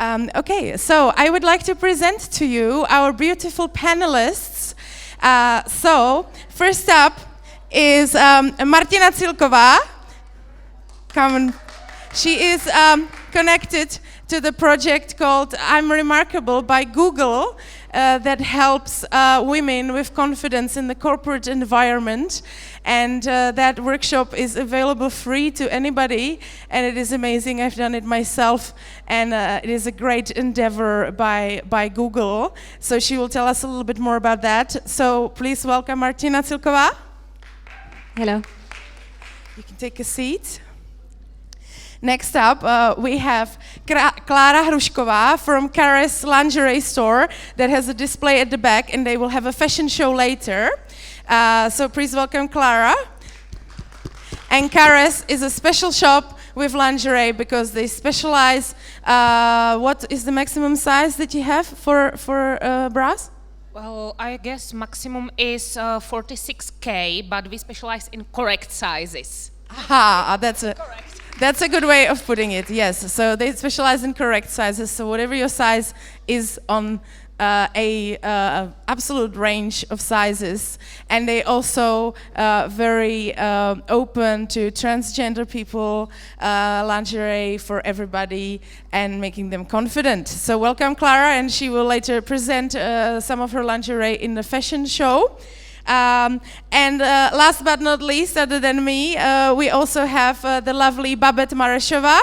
Okay, so I would like to present to you our beautiful panelists. So first up is Martina Cílková. Come on. She is connected to the project called I'm Remarkable by Google that helps women with confidence in the corporate environment. And that workshop is available free to anybody, and it is amazing. I've done it myself, and it is a great endeavor by Google. So she will tell us a little bit more about that. So please welcome Martina Cílková. Hello. You can take a seat. Next up, we have Klára Hruškova from Caresse lingerie store that has a display at the back, and they will have a fashion show later. So please welcome Klára. And Caresse is a special shop with lingerie because they specialize. What is the maximum size that you have for bras? Well, I guess maximum is 46K, but we specialize in correct sizes. Aha, that's a good way of putting it, yes. So they specialize in correct sizes, so whatever your size is on absolute range of sizes. And they also very open to transgender people, lingerie for everybody, and making them confident. So welcome Klára, and she will later present some of her lingerie in the fashion show. And last but not least, other than me, we also have the lovely Babet Marešová,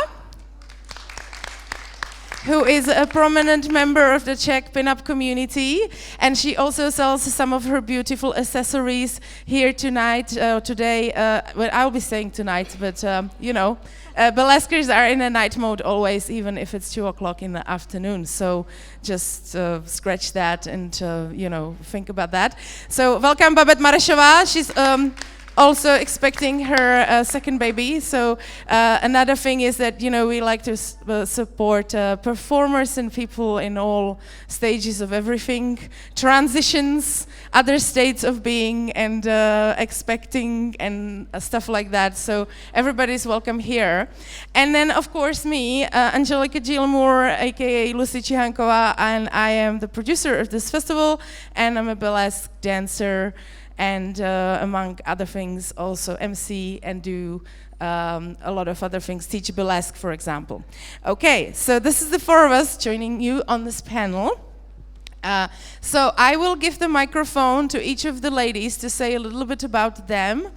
who is a prominent member of the Czech pinup community, and she also sells some of her beautiful accessories here tonight, today. Well, I'll be saying tonight, but you know, burlesquers are in a night mode always, even if it's 2 o'clock in the afternoon. So just scratch that and you know, think about that. So welcome Babet Marešová. She's also expecting her second baby. So another thing is that, you know, we like to support performers and people in all stages of everything, transitions, other states of being, and expecting and stuff like that. So everybody's welcome here. And then, of course, me, Angelica G, aka Lucie Čihánková, and I am the producer of this festival, and I'm a burlesque dancer, and among other things also MC and do a lot of other things, teach burlesque, for example. Okay, so this is the 4 of us joining you on this panel. So I will give the microphone to each of the ladies to say a little bit about them,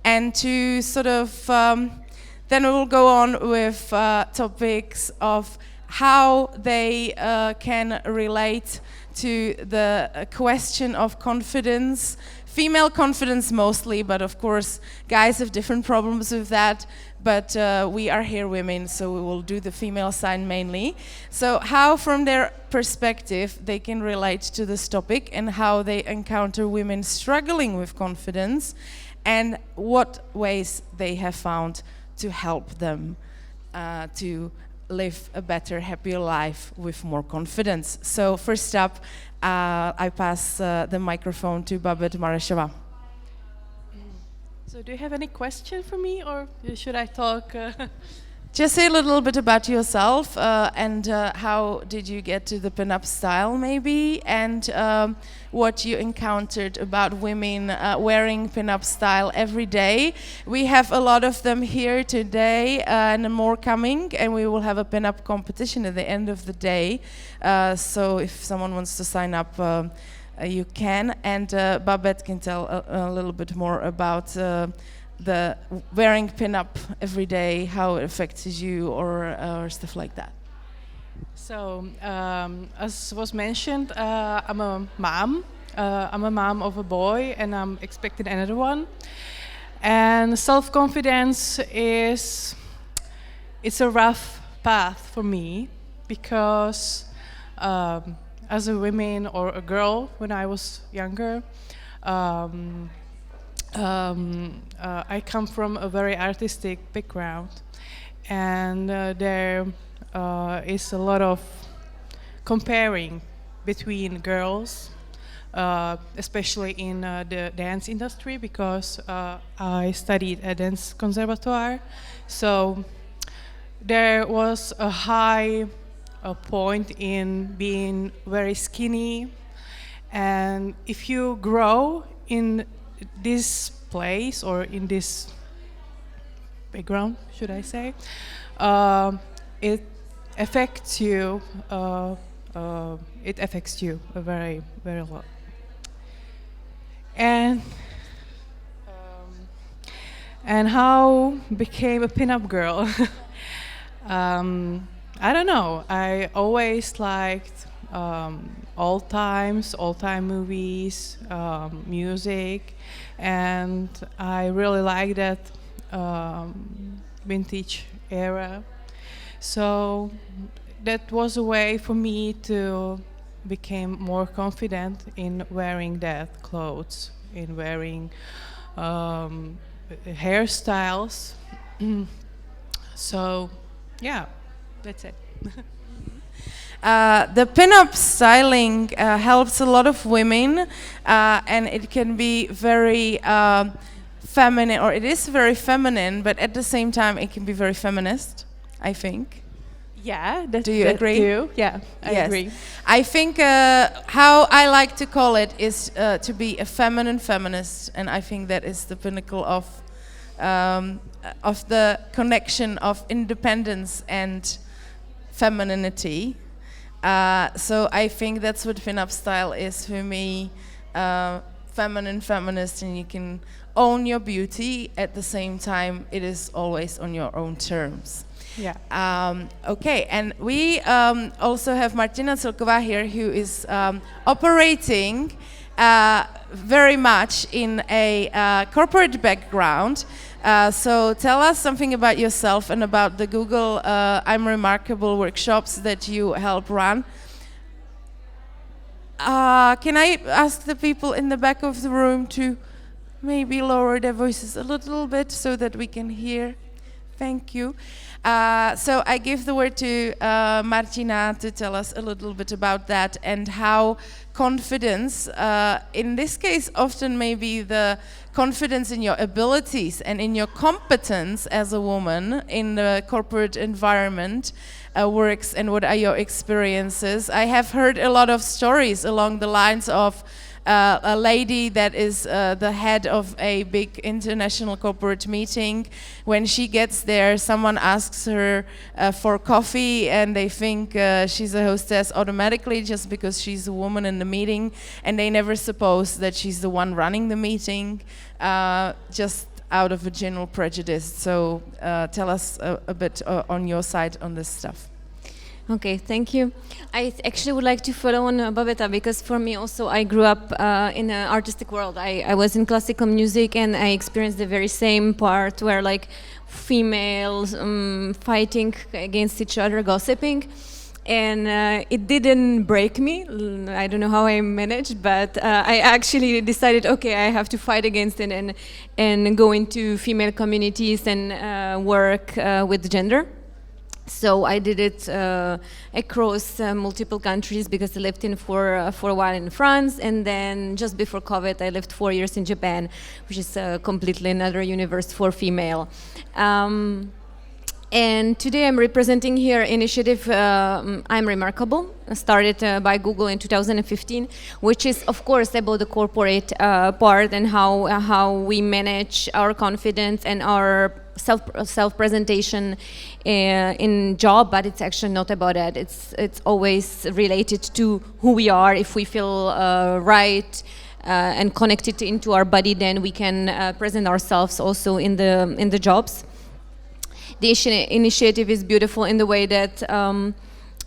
and to sort of, then we will go on with topics of how they can relate to the question of confidence, female confidence mostly, but of course guys have different problems with that, but we are here women, so we will do the female side mainly. So how from their perspective they can relate to this topic, and how they encounter women struggling with confidence, and what ways they have found to help them to live a better, happier life with more confidence. So first up, I pass the microphone to Babet Marešová. So do you have any question for me, or should I talk? Just say a little bit about yourself, and how did you get to the pinup style maybe, and what you encountered about women wearing pinup style every day. We have a lot of them here today, and more coming, and we will have a pinup competition at the end of the day. So if someone wants to sign up, you can, and Babet can tell a little bit more about the wearing pinup every day, how it affects you, or stuff like that. So, as was mentioned, I'm a mom. I'm a mom of a boy, and I'm expecting another one. And self-confidence it's a rough path for me, because as a woman or a girl when I was younger, I come from a very artistic background, and there is a lot of comparing between girls, especially in the dance industry, because I studied at dance conservatoire. So there was a high point in being very skinny. And if you grow in this place or in this background, should I say, it affects you. It affects you very, very lot. And how became a pinup girl? I don't know. I always liked old time movies, music, and I really like that vintage era. So that was a way for me to become more confident in wearing that clothes, in wearing hairstyles. So yeah, that's it. The pinup styling helps a lot of women, and it can be very feminine, or it is very feminine, but at the same time it can be very feminist, I think. Yeah, do you agree? Yeah, I agree. I think how I like to call it is to be a feminine feminist, and I think that is the pinnacle of the connection of independence and femininity. So I think that's what pinup style is for me, feminine feminist, and you can own your beauty at the same time. It is always on your own terms. Yeah. Okay, and we also have Martina Cílková here, who is operating very much in a corporate background. So tell us something about yourself and about the Google I'm Remarkable workshops that you help run. Can I ask the people in the back of the room to maybe lower their voices a little bit so that we can hear? Thank you. So I give the word to Martina to tell us a little bit about that and how confidence, in this case, often maybe the confidence in your abilities and in your competence as a woman in the corporate environment works, and what are your experiences. I have heard a lot of stories along the lines of a lady that is the head of a big international corporate meeting. When she gets there, someone asks her for coffee, and they think she's a hostess automatically just because she's a woman in the meeting, and they never suppose that she's the one running the meeting, just out of a general prejudice. So tell us a bit on your side on this stuff. Okay, thank you. I actually would like to follow on Babeta, because for me also I grew up in an artistic world. I was in classical music, and I experienced the very same part where like females fighting against each other, gossiping. And it didn't break me. I don't know how I managed, but I actually decided, okay, I have to fight against it and go into female communities and work with gender. So I did it across multiple countries, because I lived in for a while in France, and then just before COVID I lived 4 years in Japan, which is completely another universe for female. And today I'm representing here initiative I'm Remarkable, started by Google in 2015, which is of course about the corporate part and how we manage our confidence and our self-presentation in job, but it's actually not about that. It's always related to who we are. If we feel right and connected into our body, then we can present ourselves also in the jobs. The initiative is beautiful in the way that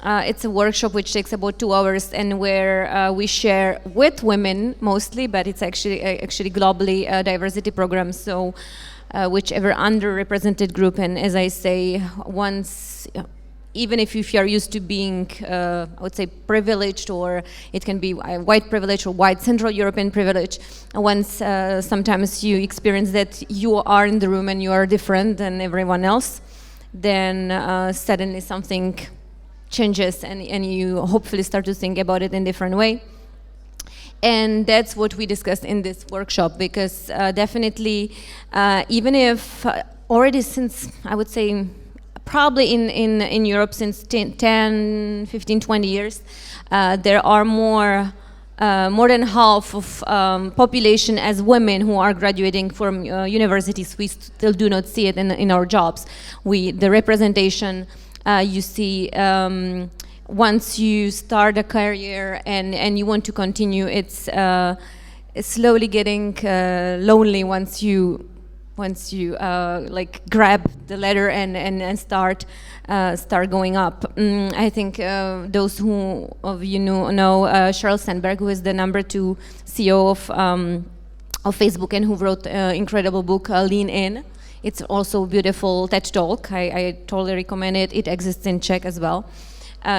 it's a workshop which takes about 2 hours, and where we share with women mostly, but it's actually globally a diversity program. So whichever underrepresented group, and as I say, once, even if you are used to being, I would say, privileged, or it can be white privilege or white Central European privilege, once sometimes you experience that you are in the room and you are different than everyone else, then suddenly something changes, and you hopefully start to think about it in a different way. And that's what we discussed in this workshop, because definitely, even if already since, I would say, probably in Europe since 10, 15, 20 years, there are more than half of population as women who are graduating from universities. We still do not see it in our jobs. The representation you see once you start a career and you want to continue, it's slowly getting lonely once you like grab the ladder and start going up. I think those who of you know Sheryl Sandberg, who is the number 2 CEO of Facebook and who wrote an incredible book, Lean In. It's also a beautiful TED Talk. I totally recommend it. It exists in Czech as well.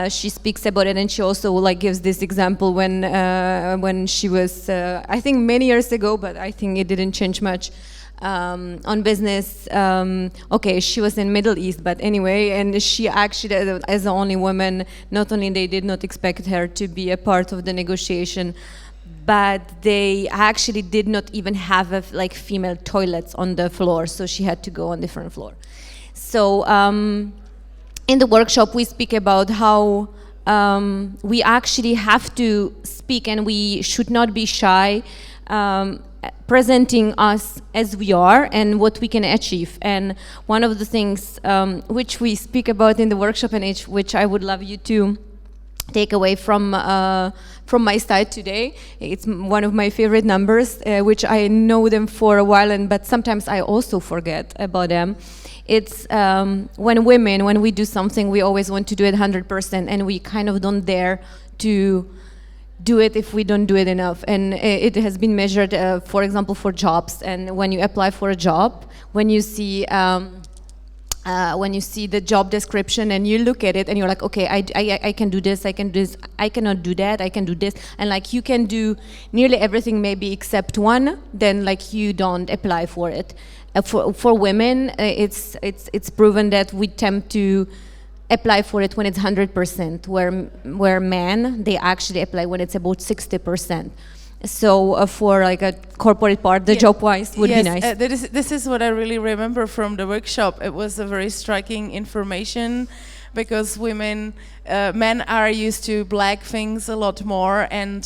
She speaks about it, and she also like gives this example when she was, I think many years ago, but I think it didn't change much. On business, okay, she was in Middle East, but anyway, and she actually, as the only woman, not only they did not expect her to be a part of the negotiation, but they actually did not even have like female toilets on the floor, so she had to go on different floor. So in the workshop, we speak about how we actually have to speak, and we should not be shy. Presenting us as we are and what we can achieve. And one of the things which we speak about in the workshop, and which I would love you to take away from my side today, it's one of my favorite numbers, which I know them for a while, but sometimes I also forget about them. It's when we do something, we always want to do it 100%, and we kind of don't dare to do it if we don't do it enough. And it has been measured, for example, for jobs. And when you apply for a job, when you see the job description and you look at it and you're like, okay, I can do this, I can do this, I cannot do that, I can do this, and like you can do nearly everything maybe except one, then like you don't apply for it. For women, it's proven that we tend to apply for it when it's 100%, where men, they actually apply when it's about 60%. So for like a corporate part, the job-wise would be nice. This is what I really remember from the workshop. It was a very striking information, because men are used to black things a lot more, and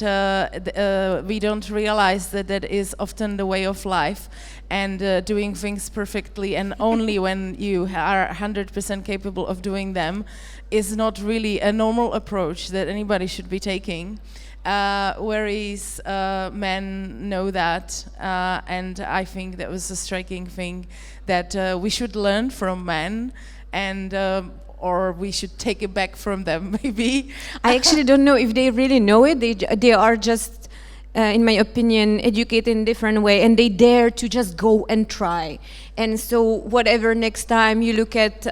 we don't realize that is often the way of life, and doing things perfectly and only when you are 100% capable of doing them is not really a normal approach that anybody should be taking. Whereas men know that, and I think that was a striking thing that we should learn from men, and or we should take it back from them, maybe. I actually don't know if they really know it. They are just, in my opinion, educated in a different way, and they dare to just go and try. And so whatever next time you look at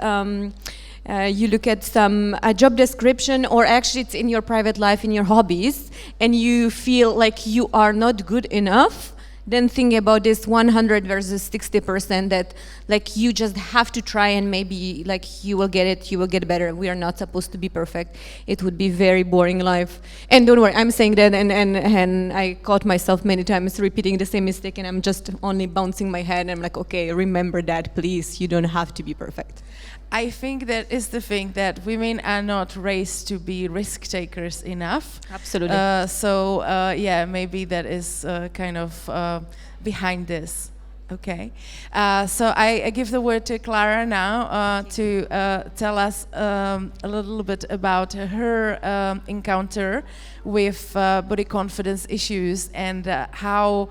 some job description, or actually it's in your private life, in your hobbies, and you feel like you are not good enough, then think about this 100 versus 60%, that like you just have to try, and maybe like you will get better. We are not supposed to be perfect. It would be very boring life. And don't worry, I'm saying that, and I caught myself many times repeating the same mistake, and I'm just only bouncing my head, and I'm like, okay, remember that, please, you don't have to be perfect. I think that is the thing, that women are not raised to be risk takers enough. Absolutely. Yeah, maybe that is kind of behind this. Okay. So I give the word to Klára now to tell us a little bit about her encounter with body confidence issues, and how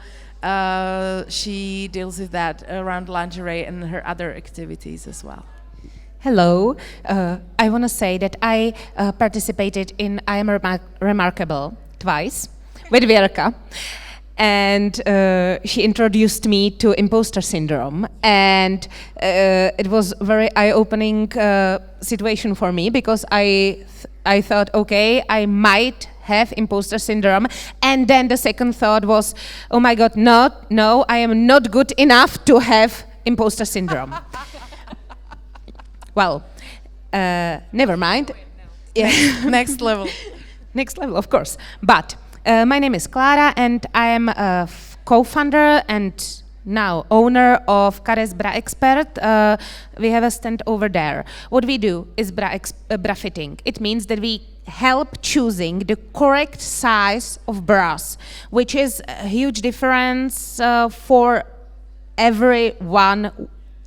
she deals with that around lingerie and her other activities as well. Hello. I want to say that I participated in I Am Remarkable twice with Věrka, and she introduced me to imposter syndrome, and it was very eye-opening situation for me, because I thought, okay, I might have imposter syndrome, and then the second thought was, oh my God, no, I am not good enough to have imposter syndrome. Well, never mind. Yeah. Next level. Next level, of course. But my name is Klára, and I am a co-founder and now owner of Caresse Bra Expert. We have a stand over there. What we do is bra fitting. It means that we help choosing the correct size of bras, which is a huge difference for everyone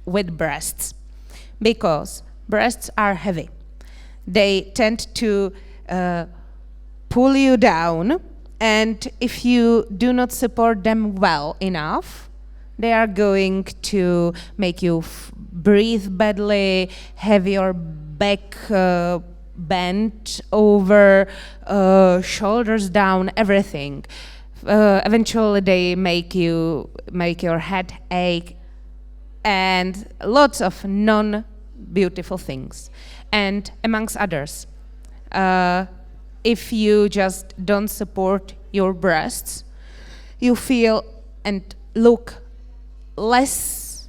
with breasts, because breasts are heavy. They tend to pull you down, and if you do not support them well enough, they are going to make you breathe badly, have your back bent over, shoulders down, everything. Eventually they make your head ache, and lots of non-beautiful things. And amongst others, if you just don't support your breasts, you feel and look less,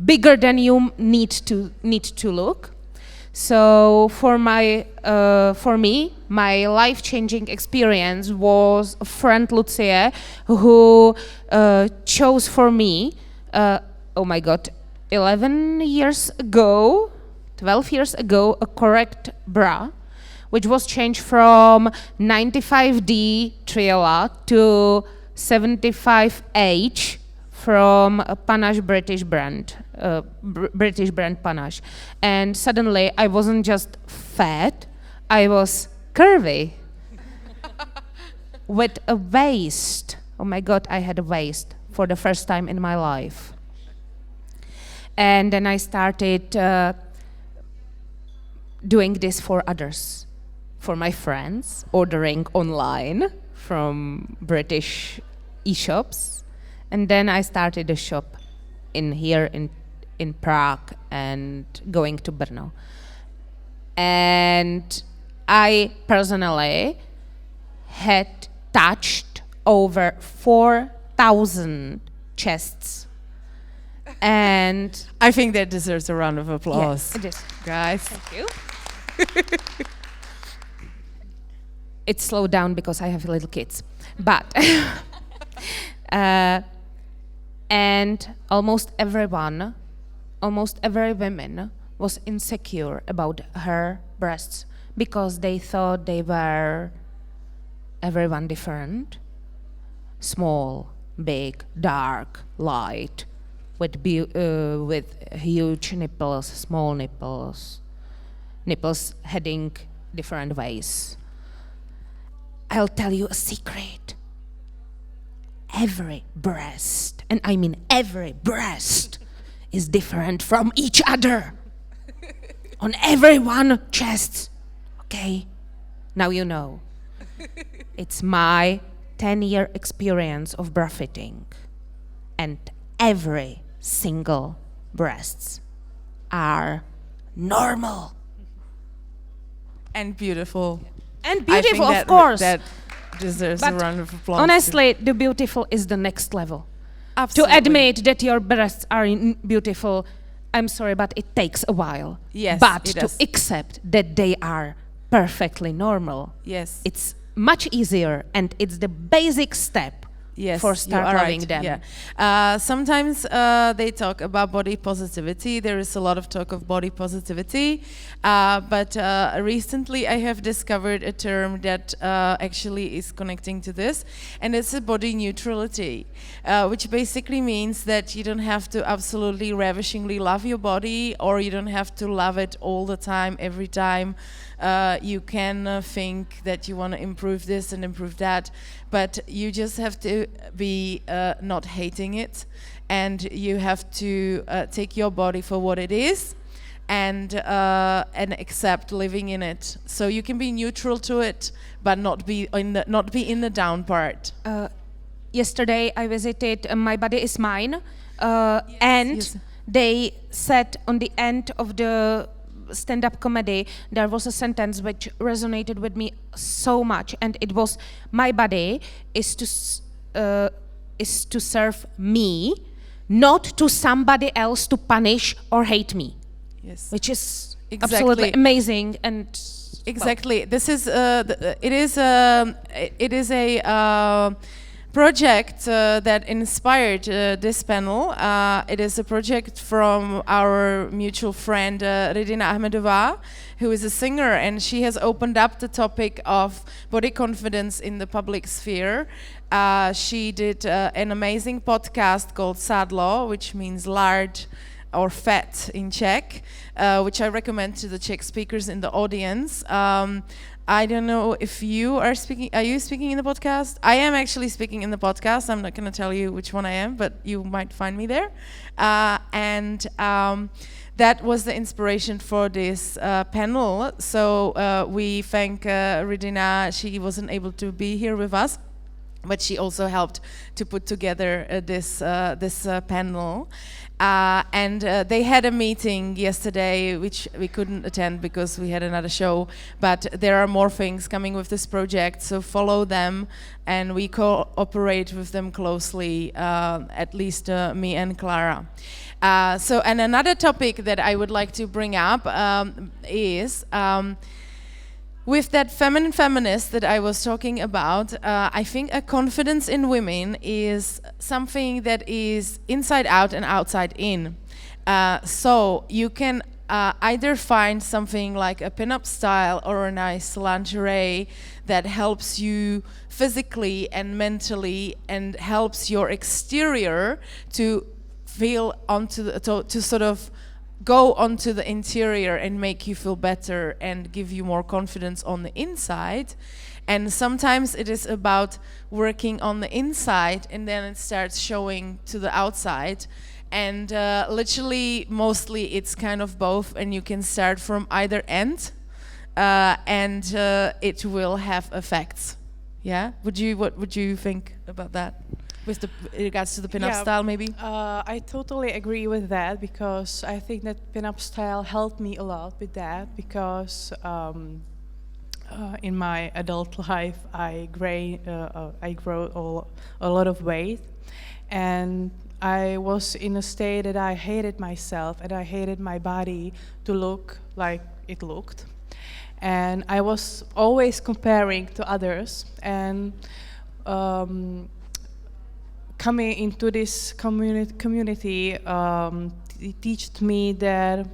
bigger than you need to look. So for me, my life-changing experience was a friend Lucie, who chose for me, 12 years ago, a correct bra, which was changed from 95D Triola to 75H from a Panache British brand Panache. And suddenly I wasn't just fat, I was curvy with a waist. Oh my God, I had a waist for the first time in my life. And then I started doing this for others, for my friends, ordering online from British e-shops. And then I started a shop here in Prague and going to Brno. And I personally had touched over 4,000 chests. And I think that deserves a round of applause. Yes, it is. Guys. Thank you. It slowed down because I have little kids. But and almost every woman was insecure about her breasts because they thought they were everyone different. Small, big, dark, light, with huge nipples, small nipples heading different ways. I'll tell you a secret. Every breast, and I mean every breast, is different from each other. On every one chest. Okay? Now you know. It's my 10-year experience of bra fitting. And every single breasts are normal. And beautiful. And beautiful, of course. That deserves a But round of applause. honestly, the beautiful is the next level. Absolutely. To admit that your breasts are beautiful, I'm sorry, but it takes a while. Yes, But it to does. accept that they are perfectly normal, Yes. it's much easier, and it's the basic step Yes, for you start are loving right. them. Yeah. Sometimes they talk about body positivity. There is a lot of talk of body positivity, but recently I have discovered a term that actually is connecting to this, and it's a body neutrality, which basically means that you don't have to absolutely ravishingly love your body, or you don't have to love it all the time, every time. You can think that you want to improve this and improve that, but you just have to be not hating it, and you have to take your body for what it is, and accept living in it. So you can be neutral to it, but not be in the down part. Yesterday I visited My Body Is Mine, and yes. they said on the end of the stand-up comedy, there was a sentence which resonated with me so much, and it was, my body is to serve me, not to somebody else to punish or hate me. Yes. Which is Exactly. absolutely amazing. And exactly, this is it is a project that inspired this panel. It is a project from our mutual friend Ridina Ahmedová, who is a singer, and she has opened up the topic of body confidence in the public sphere. She did an amazing podcast called Sadlo, which means lard or fat in Czech, which I recommend to the Czech speakers in the audience. I don't know if you are speaking. Are you speaking in the podcast? I am actually speaking in the podcast. I'm not going to tell you which one I am, but you might find me there. That was the inspiration for this panel. So we thank Ridina. She wasn't able to be here with us, but she also helped to put together this panel. They had a meeting yesterday, which we couldn't attend because we had another show, but there are more things coming with this project, so follow them, and we cooperate with them closely, at least me and Klára. And another topic that I would like to bring up is with that feminist that I was talking about, I think a confidence in women is something that is inside out and outside in. So you can either find something like a pinup style or a nice lingerie that helps you physically and mentally and helps your exterior to feel to sort of go onto the interior and make you feel better and give you more confidence on the inside. And sometimes it is about working on the inside and then it starts showing to the outside. And literally, mostly it's kind of both, and you can start from either end, and it will have effects. Yeah? What would you think about that? With regards to the pinup style, maybe? I totally agree with that, because I think that pinup style helped me a lot with that, because in my adult life I grow a lot of weight, and I was in a state that I hated myself and I hated my body to look like it looked. And I was always comparing to others, and coming into this community it taught me that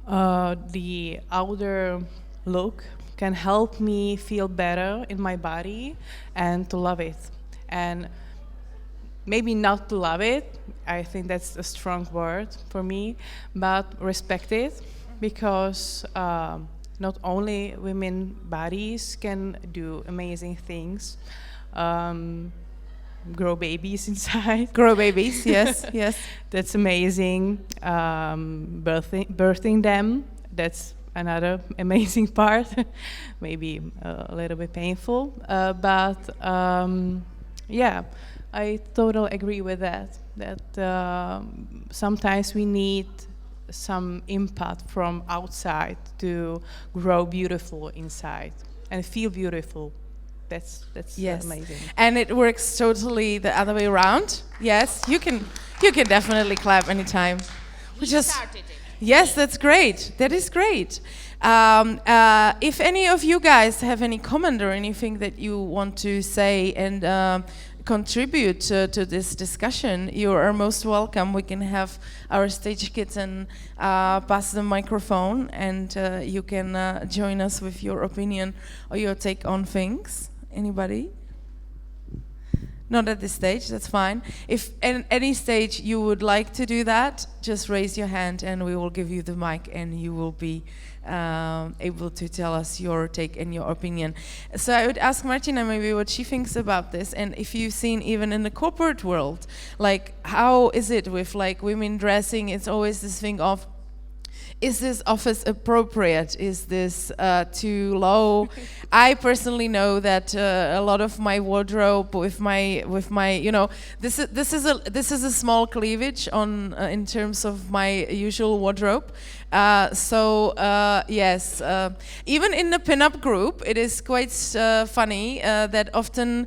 the outer look can help me feel better in my body and to love it. And maybe not to love it, I think that's a strong word for me, but respect it, because not only women bodies can do amazing things, grow babies inside. Grow babies, yes, yes. That's amazing. Birthing them, that's another amazing part. Maybe a little bit painful, but yeah, I totally agree with that. That sometimes we need some input from outside to grow beautiful inside and feel beautiful. That's yes. Amazing. And it works totally the other way around. Yes, you can definitely clap anytime. We just started it. Yes, that's great. That is great. If any of you guys have any comment or anything that you want to say and contribute to this discussion, you are most welcome. We can have our stage kitten pass the microphone, and you can join us with your opinion or your take on things. Anybody? Not at this stage, that's fine. If at any stage you would like to do that, just raise your hand and we will give you the mic and you will be able to tell us your take and your opinion. So I would ask Martina maybe what she thinks about this, and if you've seen even in the corporate world, like how is it with like women dressing? It's always this thing of, is this office appropriate? Is this too low? I personally know that a lot of my wardrobe with my this is a small cleavage on in terms of my usual wardrobe. Yes, even in the pinup group, it is quite funny that often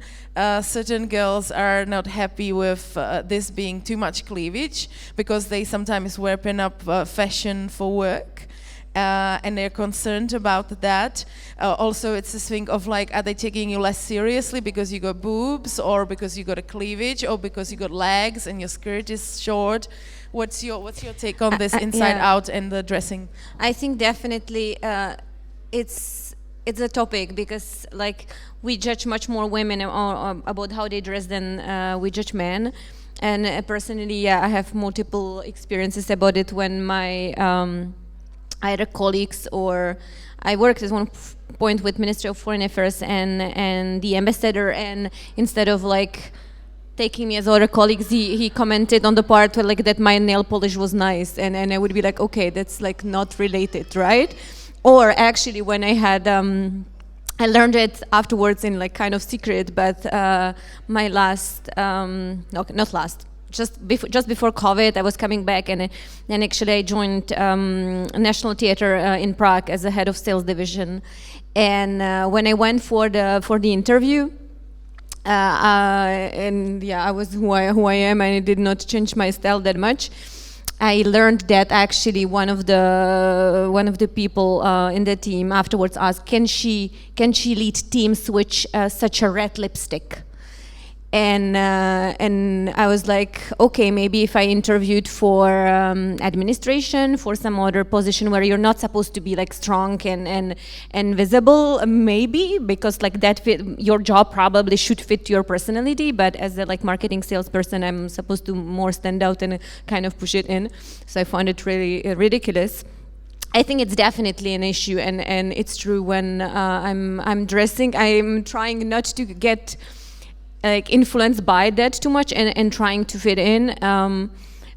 certain girls are not happy with this being too much cleavage, because they sometimes wear pinup fashion for work. and they're concerned about that. Also, it's this thing of like, are they taking you less seriously because you got boobs, or because you got a cleavage, or because you got legs and your skirt is short? What's your take on this inside out and the dressing? I think definitely it's a topic, because like we judge much more women about how they dress than we judge men. And personally, I have multiple experiences about it when my either colleagues, or I worked at one point with Ministry of Foreign Affairs and the ambassador, and instead of like taking me as other colleagues, he commented on the part where, like, that my nail polish was nice, and I would be like, okay, that's like not related, right? Or actually when I had I learned it afterwards in like kind of secret, but my last not last, just before COVID, I was coming back, and actually I joined National Theatre in Prague as a head of sales division. And when I went for the interview, I was who I am, and I did not change my style that much. I learned that actually one of the people in the team afterwards asked, can she lead teams with such a red lipstick? And I was like, okay, maybe if I interviewed for administration, for some other position where you're not supposed to be like strong and visible, maybe, because like that your job probably should fit your personality. But as a like marketing salesperson, I'm supposed to more stand out and kind of push it in. So I found it really ridiculous. I think it's definitely an issue, and it's true when I'm dressing. I'm trying not to get like influenced by that too much and trying to fit in,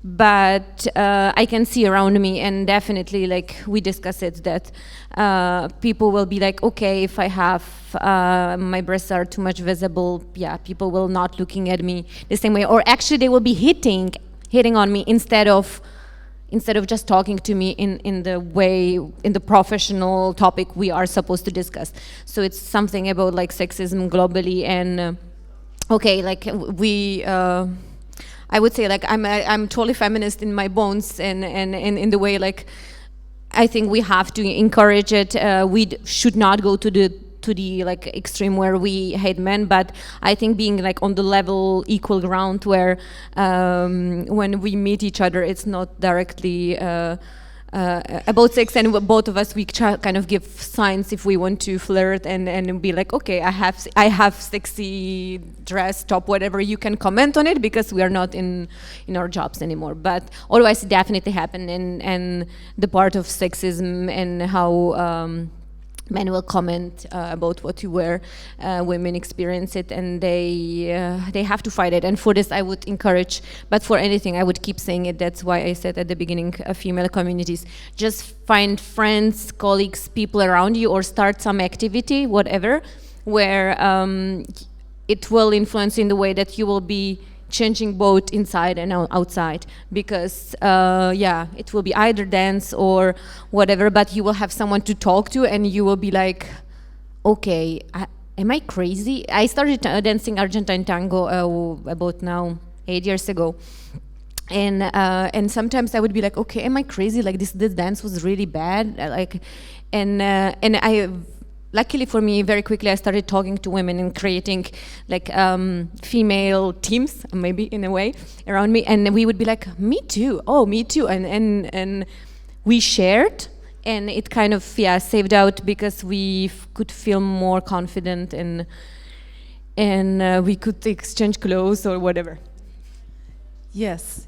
but I can see around me, and definitely like we discuss it, that people will be like, okay, if I have my breasts are too much visible, people will not looking at me the same way, or actually they will be hitting on me instead of just talking to me in the professional topic we are supposed to discuss. So it's something about like sexism globally, and okay, like I would say like I'm totally feminist in my bones, and in the way like I think we have to encourage it. We should not go to the like extreme where we hate men, but I think being like on the level equal ground where when we meet each other, it's not directly about sex, and both of us, we kind of give signs if we want to flirt and be like, okay, I have sexy dress, top, whatever, you can comment on it, because we are not in our jobs anymore. But otherwise it definitely happened, and the part of sexism and how men will comment about what you wear, women experience it, and they have to fight it. And for this I would encourage, but for anything I would keep saying it. That's why I said at the beginning, female communities, just find friends, colleagues, people around you, or start some activity, whatever, where it will influence in the way that you will be changing both inside and outside, because it will be either dance or whatever, but you will have someone to talk to, and you will be like, okay, am I crazy? I started dancing Argentine tango about now 8 years ago, and sometimes I would be like, okay, am I crazy? Like this dance was really bad, and I. Luckily for me, very quickly I started talking to women and creating like female teams, maybe in a way, around me, and we would be like, me too, oh, me too, and we shared, and it kind of saved out, because we could feel more confident, and we could exchange clothes or whatever. Yes,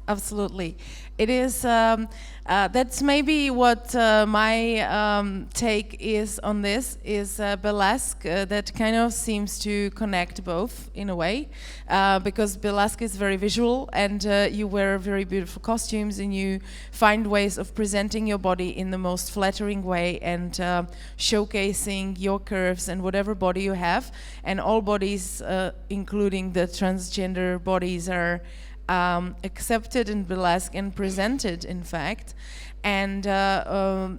absolutely. It is, that's maybe what my take is on this, is burlesque, that kind of seems to connect both in a way, because burlesque is very visual, and you wear very beautiful costumes, and you find ways of presenting your body in the most flattering way, and showcasing your curves and whatever body you have, and all bodies, including the transgender bodies, are accepted in burlesque and presented, in fact. And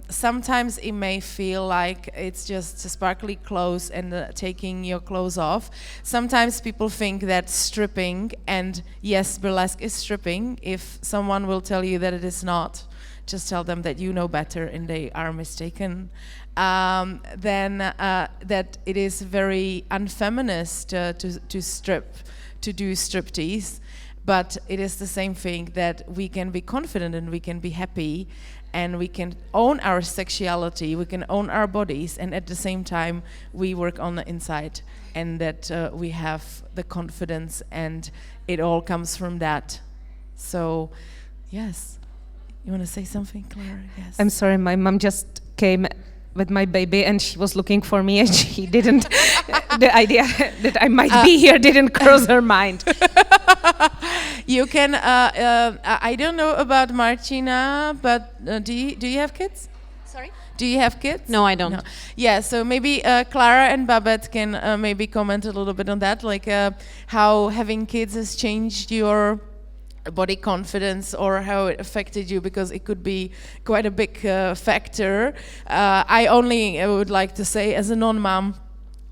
sometimes it may feel like it's just sparkly clothes and taking your clothes off. Sometimes people think that's stripping, and yes, burlesque is stripping if someone will tell you that it is not. just tell them that you know better and they are mistaken. Then that it is very unfeminist to do striptease, but it is the same thing that we can be confident and we can be happy and we can own our sexuality, we can own our bodies, and at the same time we work on the inside, and that we have the confidence, and it all comes from that. So, yes. You want to say something, Clara? Yes. I'm sorry, my mom just came with my baby and she was looking for me and she didn't, the idea that I might be here didn't cross her mind. You can, I don't know about Martina, but do you have kids? Sorry? Do you have kids? No, I don't. No. Yeah, so maybe Clara and Babet can maybe comment a little bit on that, like how having kids has changed your body confidence or how it affected you, because it could be quite a big factor. I would like to say, as a non-mom,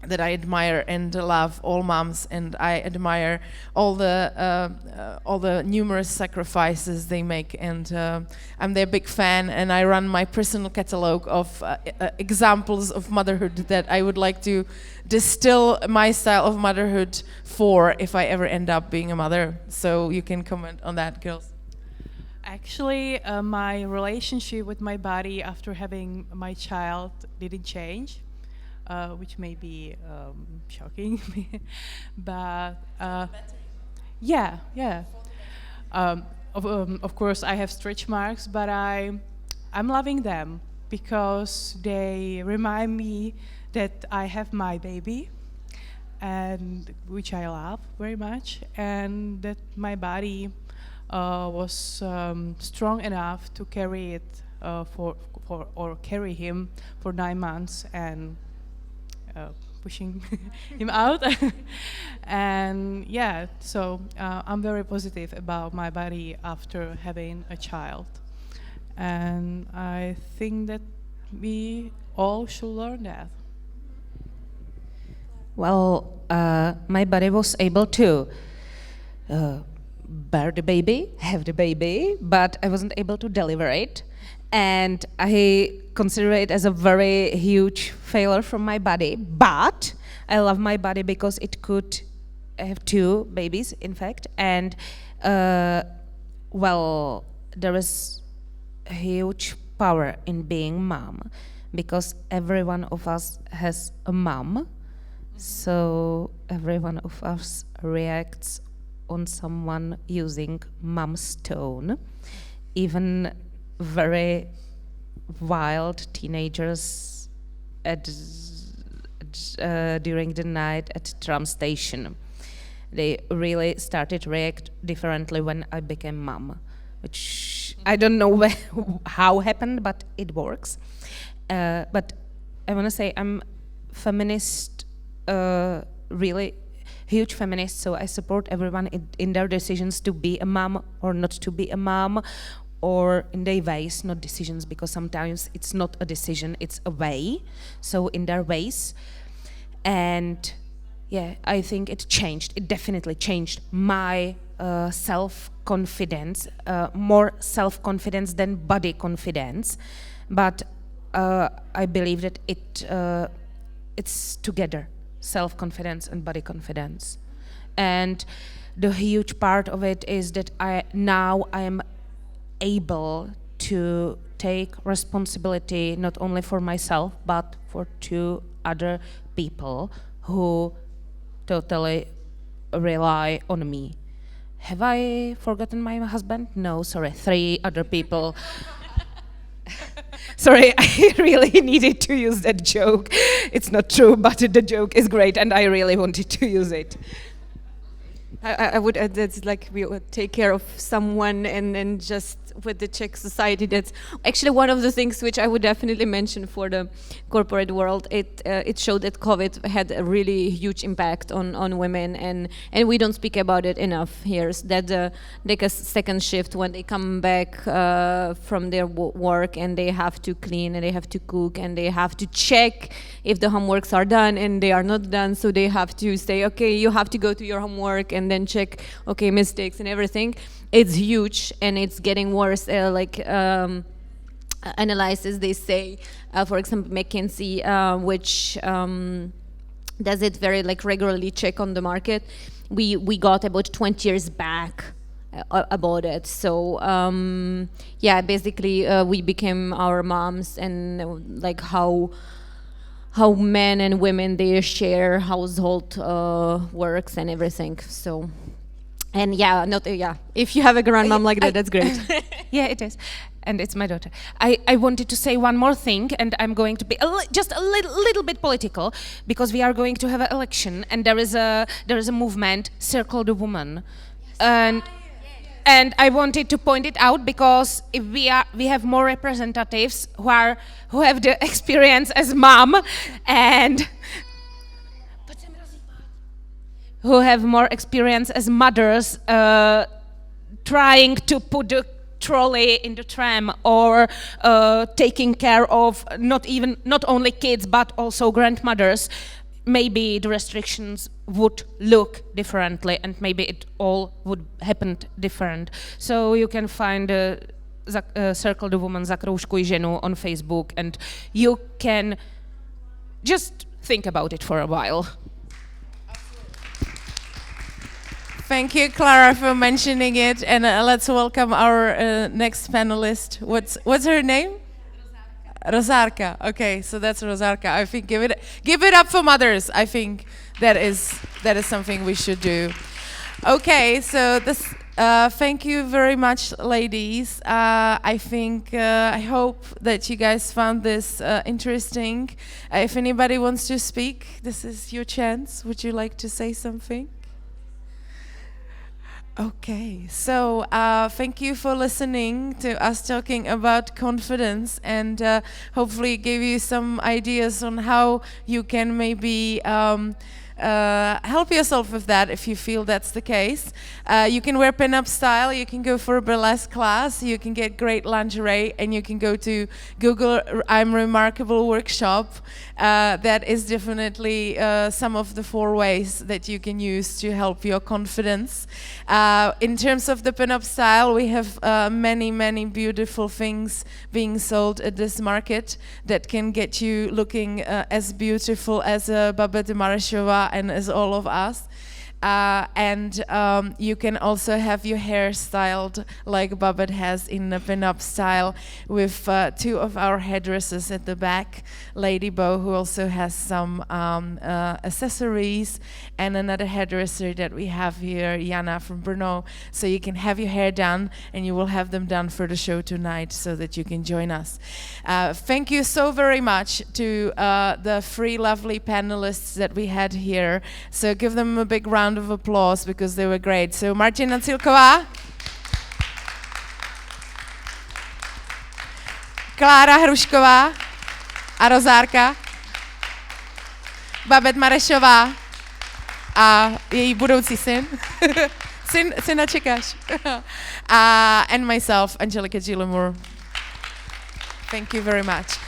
that I admire and love all moms, and I admire all the numerous sacrifices they make, and I'm their big fan, and I run my personal catalog of examples of motherhood that I would like to distill my style of motherhood for if I ever end up being a mother. So you can comment on that, girls. Actually, my relationship with my body after having my child didn't change. Which may be shocking, but yeah. Of course, I have stretch marks, but I'm loving them because they remind me that I have my baby, and which I love very much, and that my body was strong enough to carry it carry him for 9 months and. Pushing him out. And yeah, so I'm very positive about my body after having a child, and I think that we all should learn that. Well, my body was able to bear the baby, have the baby, but I wasn't able to deliver it. And I consider it as a very huge failure from my body. But I love my body because it could have 2 babies, in fact. And, well, there is a huge power in being mom, because every one of us has a mom. So every one of us reacts on someone using mom's tone. Even very wild teenagers during the night at tram station. They really started to react differently when I became mom, which I don't know how happened, but it works. But I want to say I'm feminist, really huge feminist, so I support everyone in their decisions to be a mom or not to be a mom, or in their ways, not decisions, because sometimes it's not a decision, it's a way. So in their ways. And yeah, I think it definitely changed my self-confidence, more self-confidence than body confidence. But I believe that it's together, self-confidence and body confidence. And the huge part of it is that I am able to take responsibility not only for myself but for 2 other people who totally rely on me. Have I forgotten my husband? No, sorry, 3 other people. Sorry, I really needed to use that joke. It's not true, but the joke is great and I really wanted to use it. I would add that's like we would take care of someone, and just with the Czech society, that's actually one of the things which I would definitely mention for the corporate world. It showed that COVID had a really huge impact on women, and we don't speak about it enough here. That like a second shift when they come back from their work and they have to clean and they have to cook and they have to check if the homeworks are done and they are not done. So they have to say, okay, you have to go to your homework and then check, okay, mistakes and everything. It's huge and it's getting worse. analysis they say, for example, McKinsey, which does it very like regularly check on the market. We got about 20 years back about it. So yeah, basically we became our moms, and like how men and women they share household works and everything. So. And yeah, if you have a grandmom like that, that's great. Yeah, it is. And it's my daughter. I wanted to say one more thing, and I'm going to be just a little bit political, because we are going to have an election, and there is a movement, Circle the Woman. And I wanted to point it out, because if we have more representatives who have the experience as mom, and who have more experience as mothers, trying to put the trolley in the tram, or taking care of not only kids but also grandmothers, maybe the restrictions would look differently, and maybe it all would happen different. So you can find Circle the Woman, Zakroužkuj ženu on Facebook, and you can just think about it for a while. Thank you, Klára, for mentioning it, and let's welcome our next panelist. What's her name? Rozárka. Okay, so that's Rozárka. I think give it up for mothers. I think that is something we should do. Okay, so this. Thank you very much, ladies. I hope that you guys found this interesting. If anybody wants to speak, this is your chance. Would you like to say something? Okay, so thank you for listening to us talking about confidence, and hopefully give you some ideas on how you can maybe help yourself with that if you feel that's the case. You can wear pinup style, you can go for a burlesque class, you can get great lingerie, and you can go to Google I'm Remarkable workshop. That is definitely some of the 4 ways that you can use to help your confidence. In terms of the pinup style, we have many beautiful things being sold at this market that can get you looking as beautiful as Babet Marešová and as all of us. And you can also have your hair styled like Babet has in the pinup style, with 2 of our hairdressers at the back, Lady Bo, who also has some accessories, and another hairdresser that we have here, Jana from Brno. So you can have your hair done, and you will have them done for the show tonight, so that you can join us. Thank you so very much to the 3 lovely panelists that we had here. So give them a big round of applause, because they were great. So Martina Cílková, Klára Hrušková a Rozárka, Babet Marešová a její budoucí syn. Syna čekáš. And myself, Angelica G. Amour. Thank you very much.